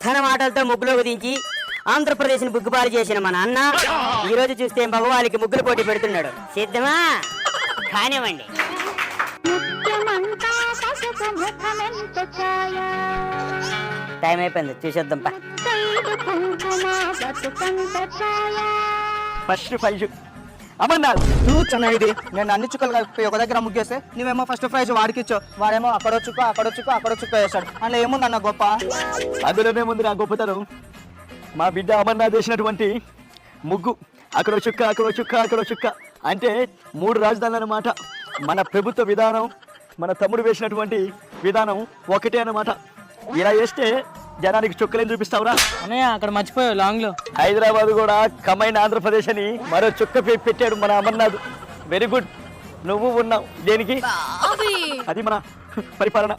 చక్కని మాటలతో ముగ్గులోకి దించి ఆంధ్రప్రదేశ్ ని బుగ్గుపాలు చేసిన మన అన్న ఈ రోజు చూస్తే మగవాళ్ళకి ముగ్గులు పోటీ పెడుతున్నాడు. సిద్ధమా? కానివ్వండి. టైం అయిపోయింది, చూసేద్దాం. First prize Amarnath. చూచన్నా ఇది నేను అన్ని చుక్కలు కలిపి ఒక దగ్గర ముగ్గేస్తే నువ్వేమో ఫస్ట్ ప్రైజ్ వాడికి ఇచ్చావు. వాడేమో అక్కడో చుక్క వేసాడు. అందులో ఏముందన్న గొప్ప? అందులోనే ముందు నా గొప్పతనం. మా బిడ్డ అమర్నాథ్ వేసినటువంటి ముగ్గు అక్కడో చుక్క అంటే 3 రాజధానులు అన్నమాట. మన ప్రభుత్వ విధానం, మన తమ్ముడు వేసినటువంటి విధానం ఒకటే అన్నమాట. ఇలా వేస్తే జనానికి చుక్కలేని చూపిస్తావురా అన్నయ్య? అక్కడ మర్చిపోయావు లాంగ్ లో. హైదరాబాద్ కూడా కమైన్ ఆంధ్రప్రదేశ్ అని మరో చుక్క పెట్టాడు మన అమర్నాథ్. Very good. నువ్వు ఉన్నావు దేనికి? అది మన పరిపాలన.